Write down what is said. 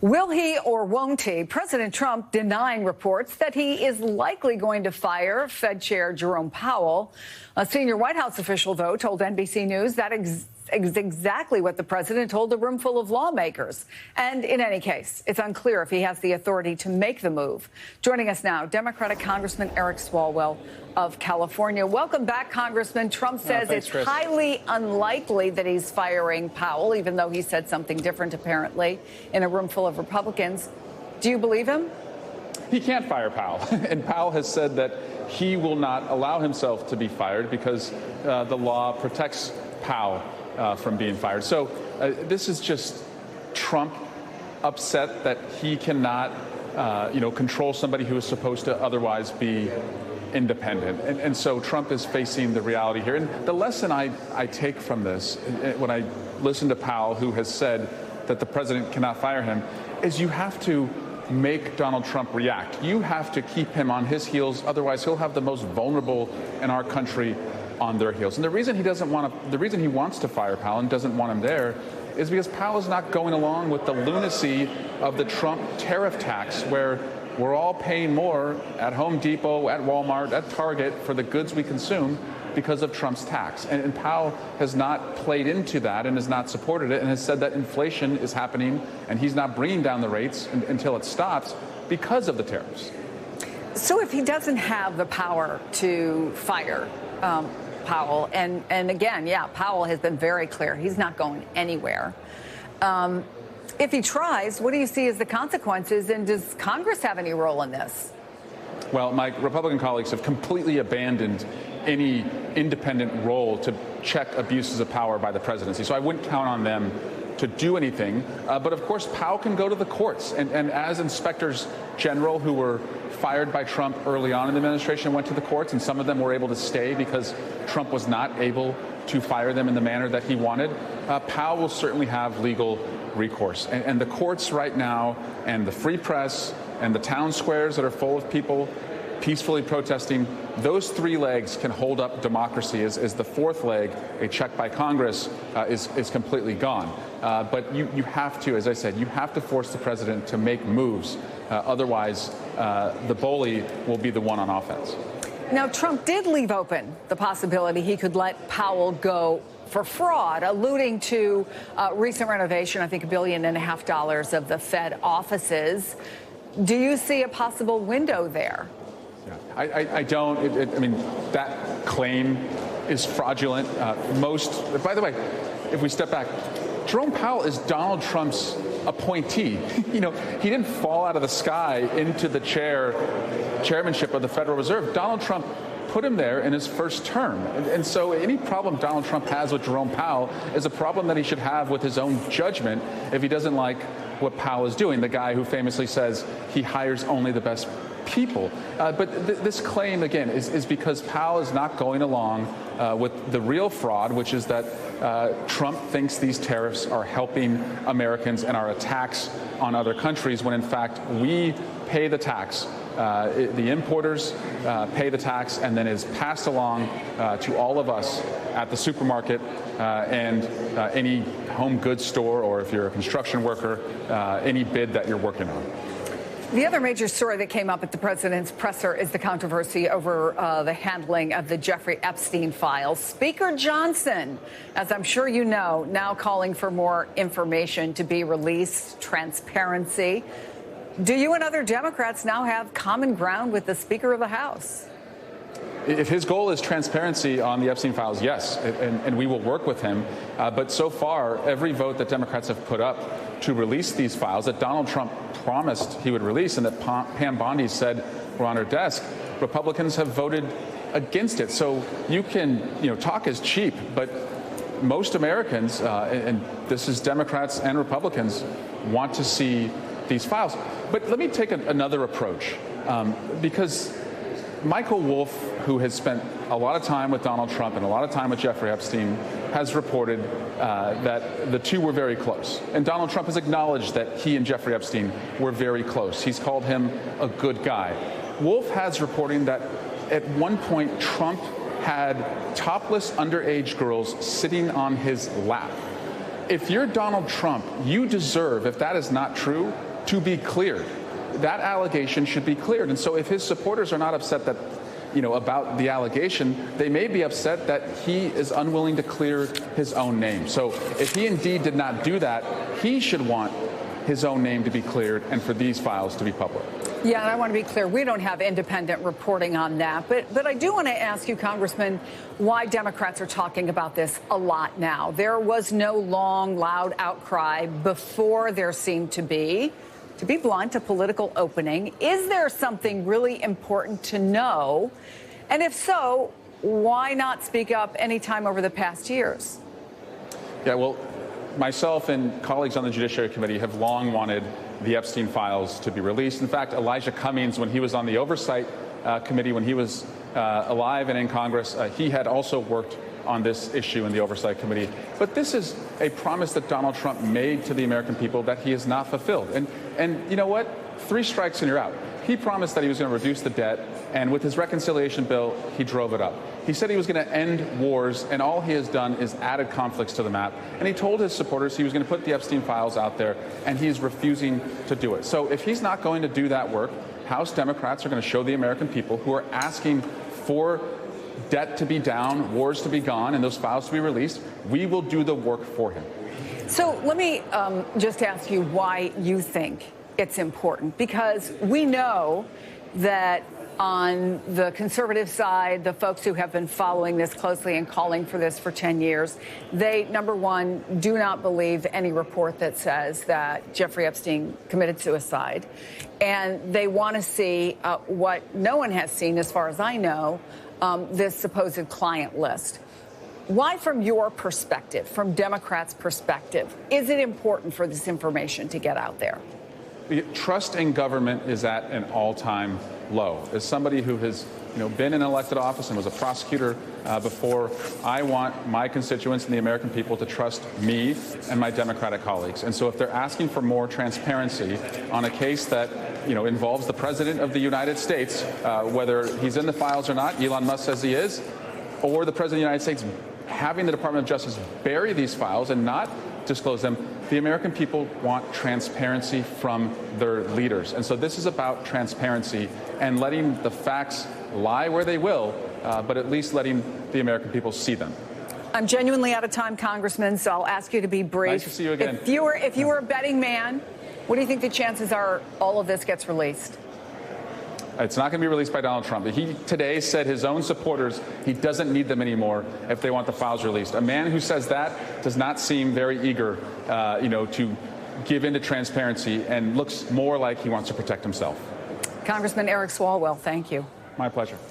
Will he or won't he? President Trump denying reports that he is likely going to fire Fed Chair Jerome Powell. A senior White House official, though, told NBC News that is exactly what the president told a room full of lawmakers. And in any case, it's unclear if he has the authority to make the move. Joining us now, Democratic Congressman Eric Swalwell of California. Welcome back, Congressman. Trump says it's highly unlikely that he's firing Powell, even though he said something different, apparently, in a room full of Republicans. Do you believe him? He can't fire Powell. And Powell has said that he will not allow himself to be fired because the law protects Powell from being fired. So this is just Trump upset that he cannot, control somebody who is supposed to otherwise be independent. And so Trump is facing the reality here. And the lesson I take from this, when I listen to Powell, who has said that the president cannot fire him, is you have to make Donald Trump react. You have to keep him on his heels. Otherwise, he'll have the most vulnerable in our country on their heels. And the reason he wants to fire Powell and doesn't want him there is because Powell is not going along with the lunacy of the Trump tariff tax, where we're all paying more at Home Depot, at Walmart, at Target for the goods we consume because of Trump's tax. And Powell has not played into that and has not supported it and has said that inflation is happening and he's not bringing down the rates until it stops because of the tariffs. So if he doesn't have the power to fire Powell, and again, Powell has been very clear he's not going anywhere. If he tries, what do you see as the consequences, and does Congress have any role in this? Well, my Republican colleagues have completely abandoned any independent role to check abuses of power by the presidency, so I wouldn't count on them to do anything. But of course, Powell can go to the courts, and as inspectors general who were fired by Trump early on in the administration went to the courts, and some of them were able to stay because Trump was not able to fire them in the manner that he wanted. Powell will certainly have legal recourse. And the courts right now, and the free press, and the town squares that are full of people peacefully protesting, those three legs can hold up democracy. As the fourth leg, a check by Congress, is completely gone. But you have to, as I said, you have to force the president to make moves. Otherwise, the bully will be the one on offense. Now, Trump did leave open the possibility he could let Powell go for fraud, alluding to recent renovation, I think $1.5 billion of the Fed offices. Do you see a possible window there? Yeah, I don't. I mean, that claim is fraudulent. By the way, if we step back, Jerome Powell is Donald Trump's appointee. He didn't fall out of the sky into the chairmanship of the Federal Reserve. Donald Trump put him there in his first term. And so any problem Donald Trump has with Jerome Powell is a problem that he should have with his own judgment if he doesn't like what Powell is doing, the guy who famously says he hires only the best people. But this claim, again, is because Powell is not going along with the real fraud, which is that Trump thinks these tariffs are helping Americans and are a tax on other countries, when in fact we pay the tax. The importers pay the tax and then is passed along to all of us at the supermarket and any home goods store, or if you're a construction worker, any bid that you're working on. The other major story that came up at the president's presser is the controversy over the handling of the Jeffrey Epstein files. Speaker Johnson, as I'm sure you know, now calling for more information to be released, transparency. Do you and other Democrats now have common ground with the Speaker of the House? If his goal is transparency on the Epstein files, yes, and we will work with him. But so far, every vote that Democrats have put up to release these files that Donald Trump promised he would release and that Pam Bondi said were on her desk, Republicans have voted against it. So you can, talk is cheap, but most Americans, and this is Democrats and Republicans, want to see these files. But let me take another approach, because Michael Wolff, who has spent a lot of time with Donald Trump and a lot of time with Jeffrey Epstein, has reported that the two were very close. And Donald Trump has acknowledged that he and Jeffrey Epstein were very close. He's called him a good guy. Wolff has reporting that at one point Trump had topless underage girls sitting on his lap. if you're Donald Trump, you deserve, if that is not true, to be cleared. That allegation should be cleared. And so if his supporters are not upset that, about the allegation, they may be upset that he is unwilling to clear his own name. So if he indeed did not do that, he should want his own name to be cleared and for these files to be public. Yeah, and I want to be clear, we don't have independent reporting on that. But I do want to ask you, Congressman, why Democrats are talking about this a lot now. There was no long, loud outcry before there seemed to be blunt, a political opening. Is there something really important to know? And if so, why not speak up any time over the past years? Yeah, well, myself and colleagues on the Judiciary Committee have long wanted the Epstein files to be released. In fact, Elijah Cummings, when he was on the Oversight Committee, when he was alive and in Congress, he had also worked on this issue in the Oversight Committee. But this is a promise that Donald Trump made to the American people that he has not fulfilled. And you know what? 3 strikes and you're out. He promised that he was going to reduce the debt, and with his reconciliation bill, he drove it up. He said he was going to end wars, and all he has done is added conflicts to the map. And he told his supporters he was going to put the Epstein files out there, and he's refusing to do it. So if he's not going to do that work, House Democrats are going to show the American people who are asking for debt to be down, wars to be gone, and those files to be released, we will do the work for him. So let me just ask you why you think it's important, because we know that on the conservative side, the folks who have been following this closely and calling for this for 10 years, they, number one, do not believe any report that says that Jeffrey Epstein committed suicide. And they want to see what no one has seen, as far as I know, this supposed client list. Why, from your perspective, from Democrats' perspective, is it important for this information to get out there? Trust in government is at an all-time low. As somebody who has been in elected office and was a prosecutor before, I want my constituents and the American people to trust me and my Democratic colleagues. And so if they're asking for more transparency on a case that involves the President of the United States, whether he's in the files or not, Elon Musk says he is, or the President of the United States having the Department of Justice bury these files and not disclose them, the American people want transparency from their leaders. And so this is about transparency and letting the facts lie where they will, but at least letting the American people see them. I'm genuinely out of time, Congressman, so I'll ask you to be brief. Nice to see you again. If you were a betting man, what do you think the chances are all of this gets released? It's not going to be released by Donald Trump. He today said his own supporters, he doesn't need them anymore if they want the files released. A man who says that does not seem very eager, to give into transparency, and looks more like he wants to protect himself. Congressman Eric Swalwell, thank you. My pleasure.